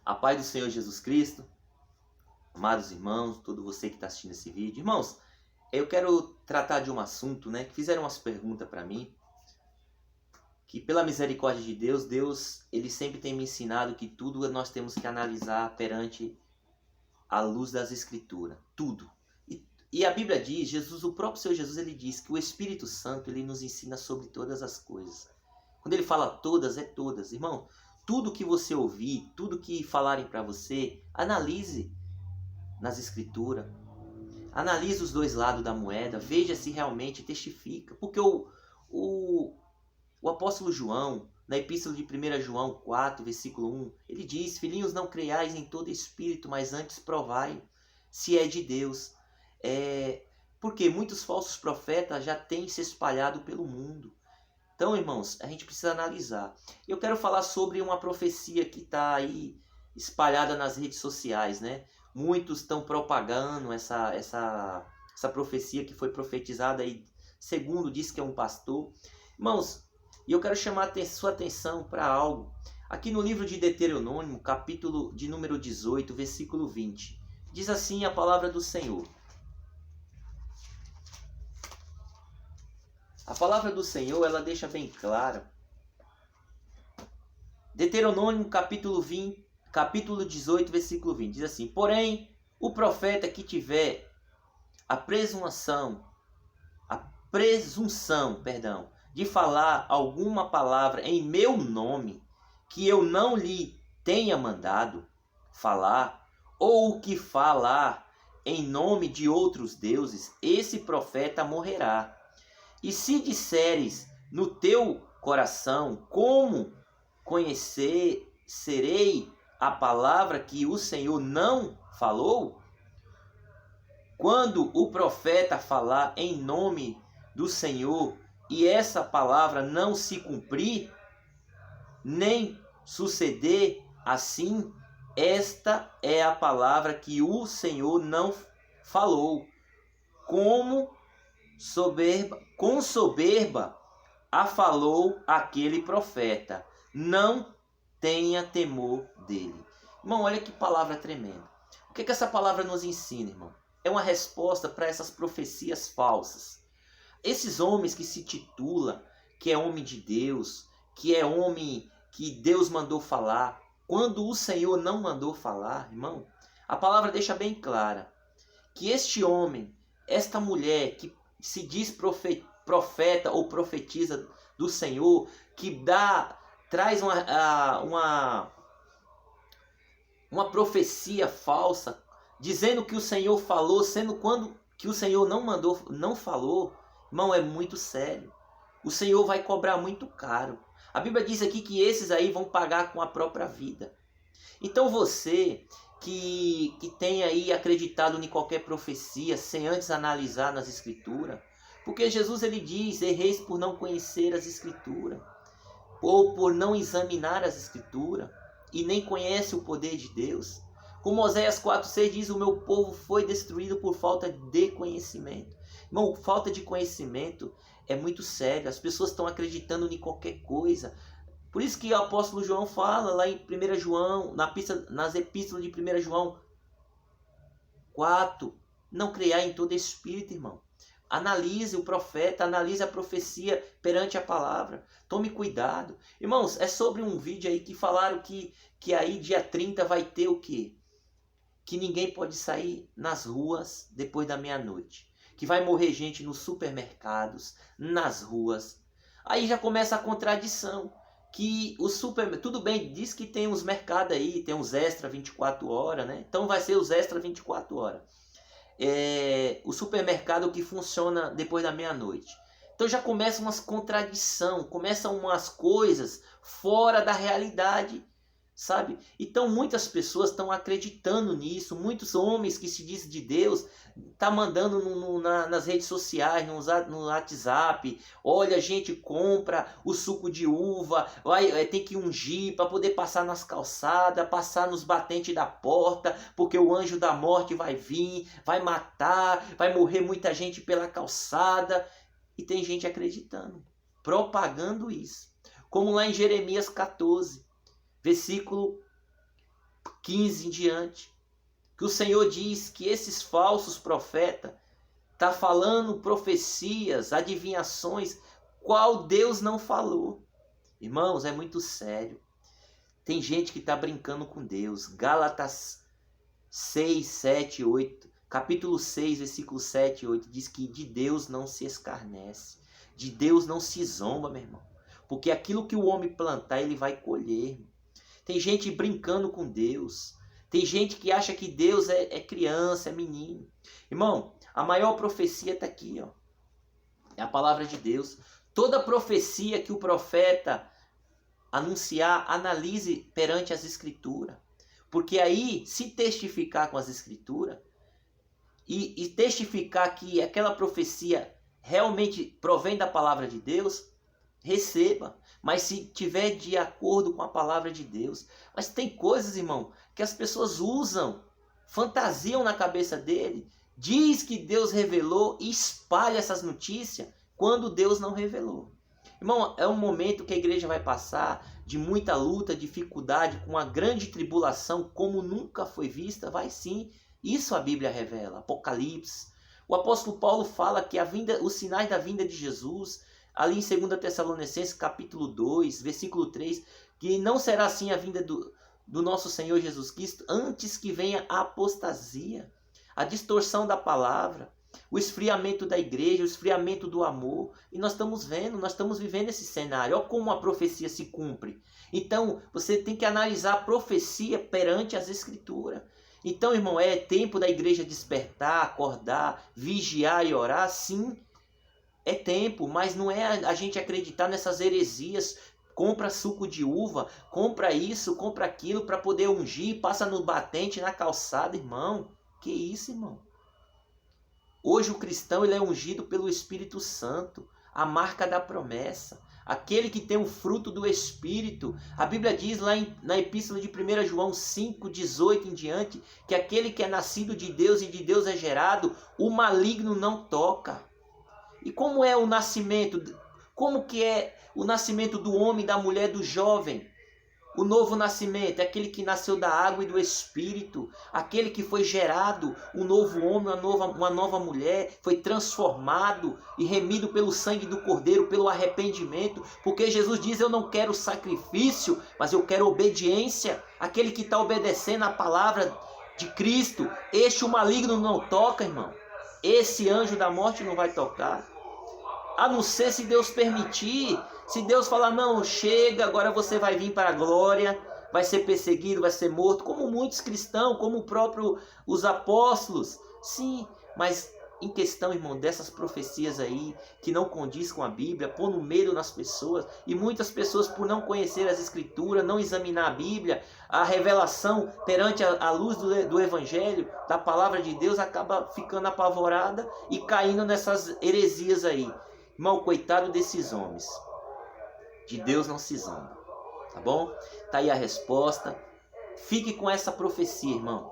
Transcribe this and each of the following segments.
A paz do Senhor Jesus Cristo, amados irmãos, todo você que está assistindo esse vídeo. Irmãos, eu quero tratar de um assunto, né, que fizeram umas perguntas para mim, que pela misericórdia de Deus, ele sempre tem me ensinado que tudo nós temos que analisar perante a luz das Escrituras, tudo. E a Bíblia diz, o próprio Senhor Jesus, ele diz que o Espírito Santo, ele nos ensina sobre todas as coisas. Quando ele fala todas, é todas. Irmão, tudo que você ouvir, tudo que falarem para você, analise nas Escrituras. Analise os dois lados da moeda, veja se realmente testifica. Porque o apóstolo João, na epístola de 1 João 4, versículo 1, ele diz: filhinhos, não creiais em todo espírito, mas antes provai se é de Deus. Porque muitos falsos profetas já têm se espalhado pelo mundo. Então, irmãos, a gente precisa analisar. Eu quero falar sobre uma profecia que está aí espalhada nas redes sociais, né? Muitos estão propagando essa profecia que foi profetizada aí, segundo diz que é um pastor. Irmãos, e eu quero chamar a sua atenção para algo. Aqui no livro de Deuteronômio, capítulo de número 18, versículo 20. Diz assim a palavra do Senhor. A palavra do Senhor, ela deixa bem clara. Deuteronômio, capítulo 18, versículo 20. Diz assim: porém, o profeta que tiver a presunção, de falar alguma palavra em meu nome, que eu não lhe tenha mandado falar, ou que falar em nome de outros deuses, esse profeta morrerá. E se disseres no teu coração, como conhecerei a palavra que o Senhor não falou? Quando o profeta falar em nome do Senhor e essa palavra não se cumprir, nem suceder assim, esta é a palavra que o Senhor não falou. Com soberba a falou aquele profeta. Não tenha temor dele. Irmão, olha que palavra tremenda. O que essa palavra nos ensina, irmão? É uma resposta para essas profecias falsas. Esses homens que se titulam que é homem de Deus, que é homem que Deus mandou falar, quando o Senhor não mandou falar, irmão, a palavra deixa bem clara que este homem, esta mulher que se diz profeta ou profetiza do Senhor, que traz uma profecia falsa, dizendo que o Senhor falou, sendo quando que o Senhor não falou, irmão, é muito sério. O Senhor vai cobrar muito caro. A Bíblia diz aqui que esses aí vão pagar com a própria vida. Então você que tem aí acreditado em qualquer profecia sem antes analisar nas Escrituras, porque Jesus ele diz: erreis por não conhecer as Escrituras, ou por não examinar as Escrituras, e nem conhece o poder de Deus. Como Oséias 4,6 diz: o meu povo foi destruído por falta de conhecimento. Irmão, falta de conhecimento é muito sério. As pessoas estão acreditando em qualquer coisa. Por isso que o apóstolo João fala lá em 1 João, nas epístolas de 1 João 4, não creiai em todo espírito, irmão. Analise o profeta, analise a profecia perante a palavra. Tome cuidado. Irmãos, é sobre um vídeo aí que falaram que aí dia 30 vai ter o quê? Que ninguém pode sair nas ruas depois da meia-noite. Que vai morrer gente nos supermercados, nas ruas. Aí já começa a contradição. Que o tudo bem, diz que tem uns mercados aí, tem uns extra 24 horas, né? Então vai ser os extra 24 horas. O supermercado que funciona depois da meia-noite. Então já começa umas contradições, começam umas coisas fora da realidade, sabe? Então muitas pessoas estão acreditando nisso, muitos homens que se dizem de Deus tá mandando nas redes sociais, no WhatsApp: olha, a gente compra o suco de uva, tem que ungir para poder passar nas calçadas, passar nos batentes da porta, porque o anjo da morte vai vir, vai matar, vai morrer muita gente pela calçada. E tem gente acreditando, propagando isso. Como lá em Jeremias 14, versículo 15 em diante, que o Senhor diz que esses falsos profetas tá falando profecias, adivinhações, qual Deus não falou. Irmãos, é muito sério. Tem gente que está brincando com Deus. Gálatas 6, 7, 8, capítulo 6, versículo 7 e 8, diz que de Deus não se escarnece, de Deus não se zomba, meu irmão. Porque aquilo que o homem plantar, ele vai colher. Tem gente brincando com Deus. Tem gente que acha que Deus é criança, é menino. Irmão, a maior profecia está aqui, ó. É a palavra de Deus. Toda profecia que o profeta anunciar, analise perante as Escrituras. Porque aí, se testificar com as Escrituras, e testificar que aquela profecia realmente provém da palavra de Deus, receba. Mas se tiver de acordo com a palavra de Deus. Mas tem coisas, irmão, que as pessoas usam, fantasiam na cabeça dele, diz que Deus revelou e espalha essas notícias quando Deus não revelou. Irmão, é um momento que a igreja vai passar de muita luta, dificuldade, com uma grande tribulação como nunca foi vista, vai sim. Isso a Bíblia revela, Apocalipse. O apóstolo Paulo fala que os sinais da vinda de Jesus, ali em 2 Tessalonicenses capítulo 2, versículo 3, que não será assim a vinda do nosso Senhor Jesus Cristo, antes que venha a apostasia, a distorção da palavra, o esfriamento da igreja, o esfriamento do amor. E nós estamos vivendo esse cenário. Olha como a profecia se cumpre. Então, você tem que analisar a profecia perante as Escrituras. Então, irmão, é tempo da igreja despertar, acordar, vigiar e orar? Sim, é tempo, mas não é a gente acreditar nessas heresias. Compra suco de uva, compra isso, compra aquilo para poder ungir, passa no batente, na calçada, irmão. Que isso, irmão? Hoje o cristão ele é ungido pelo Espírito Santo, a marca da promessa, aquele que tem o fruto do Espírito. A Bíblia diz lá na epístola de 1 João 5, 18 em diante, que aquele que é nascido de Deus e de Deus é gerado, o maligno não toca. E como é o nascimento? Como que é o nascimento do homem, da mulher, do jovem? O novo nascimento é aquele que nasceu da água e do Espírito, aquele que foi gerado, um novo homem, uma nova mulher, foi transformado e remido pelo sangue do Cordeiro, pelo arrependimento, porque Jesus diz: eu não quero sacrifício, mas eu quero obediência. Aquele que está obedecendo a palavra de Cristo, este o maligno não toca, irmão. Esse anjo da morte não vai tocar, a não ser se Deus permitir. Se Deus falar: não, chega, agora você vai vir para a glória, vai ser perseguido, vai ser morto, como muitos cristãos, como os apóstolos. Sim, mas em questão, irmão, dessas profecias aí, que não condiz com a Bíblia, pondo medo nas pessoas, e muitas pessoas, por não conhecer as Escrituras, não examinar a Bíblia, a revelação perante a luz do Evangelho, da palavra de Deus, acaba ficando apavorada e caindo nessas heresias aí. Irmão, coitado desses homens. De Deus não se zomba, tá bom? Tá aí a resposta. Fique com essa profecia, irmão.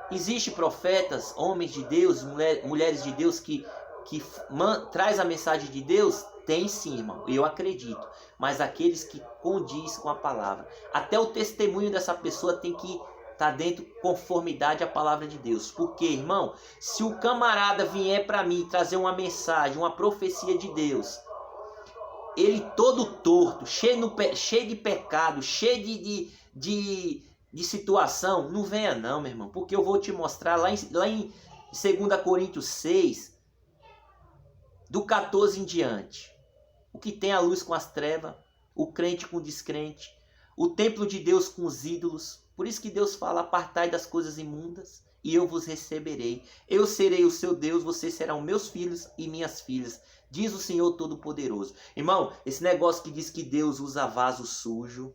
Existem profetas, homens de Deus, mulheres de Deus que traz a mensagem de Deus? Tem sim, irmão, eu acredito. Mas aqueles que condiz com a palavra. Até o testemunho dessa pessoa tem que estar dentro conformidade à palavra de Deus. Porque, irmão, se o camarada vier para mim trazer uma mensagem, uma profecia de Deus, ele todo torto, cheio de pecado, cheio de situação, não venha não, meu irmão, porque eu vou te mostrar lá em 2 Coríntios 6, do 14 em diante, o que tem a luz com as trevas, o crente com o descrente, o templo de Deus com os ídolos. Por isso que Deus fala: apartai das coisas imundas e eu vos receberei. Eu serei o seu Deus, vocês serão meus filhos e minhas filhas, diz o Senhor Todo-Poderoso. Irmão, esse negócio que diz que Deus usa vaso sujo,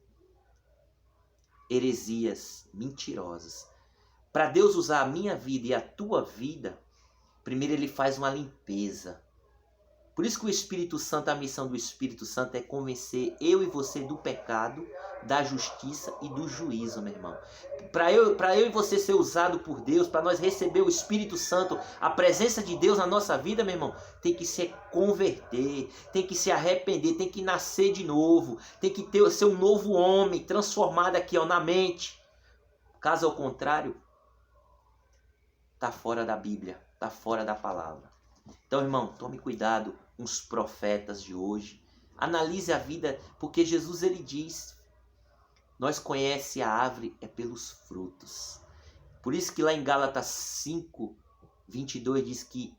heresias mentirosas. Para Deus usar a minha vida e a tua vida, primeiro ele faz uma limpeza. Por isso que o Espírito Santo, a missão do Espírito Santo é convencer eu e você do pecado, da justiça e do juízo, meu irmão. Para eu e você ser usado por Deus, para nós receber o Espírito Santo, a presença de Deus na nossa vida, meu irmão, tem que se converter, tem que se arrepender, tem que nascer de novo, tem que ser um novo homem transformado aqui, ó, na mente. Caso ao contrário, está fora da Bíblia, está fora da palavra. Então, irmão, tome cuidado com os profetas de hoje. Analise a vida, porque Jesus ele diz: nós conhece a árvore é pelos frutos. Por isso que lá em Gálatas 5:22 diz que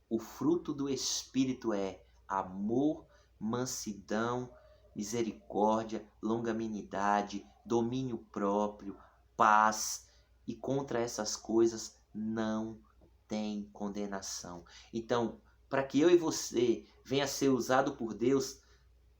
o fruto do Espírito é amor, mansidão, misericórdia, longanimidade, domínio próprio, paz. E contra essas coisas não tem condenação. Então, para que eu e você venha a ser usado por Deus,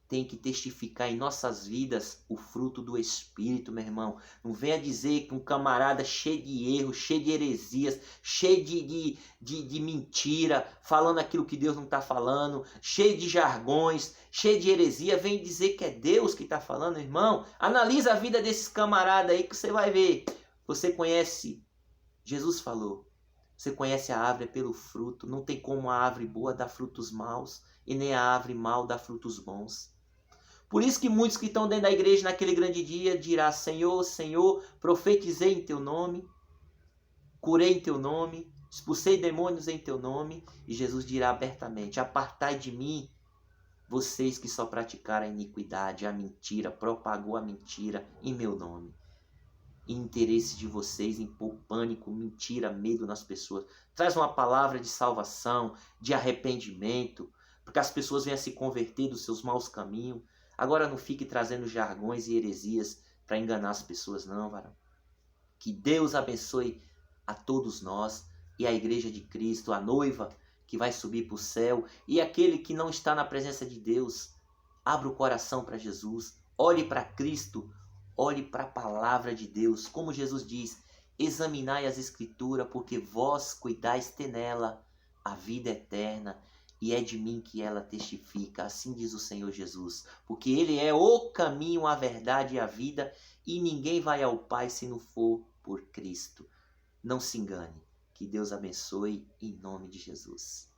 tem que testificar em nossas vidas o fruto do Espírito, meu irmão. Não venha dizer que um camarada cheio de erros, cheio de heresias, cheio de mentira, falando aquilo que Deus não está falando, cheio de jargões, cheio de heresia, vem dizer que é Deus que está falando, irmão. Analisa a vida desses camaradas aí que você vai ver. Você conhece, Jesus falou, você conhece a árvore pelo fruto. Não tem como a árvore boa dar frutos maus e nem a árvore mal dar frutos bons. Por isso que muitos que estão dentro da igreja naquele grande dia dirá: Senhor, Senhor, profetizei em teu nome, curei em teu nome, expulsei demônios em teu nome. E Jesus dirá abertamente: apartai de mim, vocês que só praticaram a iniquidade, a mentira, propagou a mentira em meu nome. Interesse de vocês em pôr pânico, mentira, medo nas pessoas. Traz uma palavra de salvação, de arrependimento, para que as pessoas venham a se converter dos seus maus caminhos. Agora não fique trazendo jargões e heresias para enganar as pessoas, não, varão. Que Deus abençoe a todos nós e a igreja de Cristo, a noiva que vai subir para o céu, e aquele que não está na presença de Deus. Abra o coração para Jesus, olhe para Cristo, olhe para a palavra de Deus. Como Jesus diz: examinai as Escrituras, porque vós cuidais ter nela a vida eterna, e é de mim que ela testifica. Assim diz o Senhor Jesus, porque Ele é o caminho, a verdade e a vida, e ninguém vai ao Pai se não for por Cristo. Não se engane. Que Deus abençoe em nome de Jesus.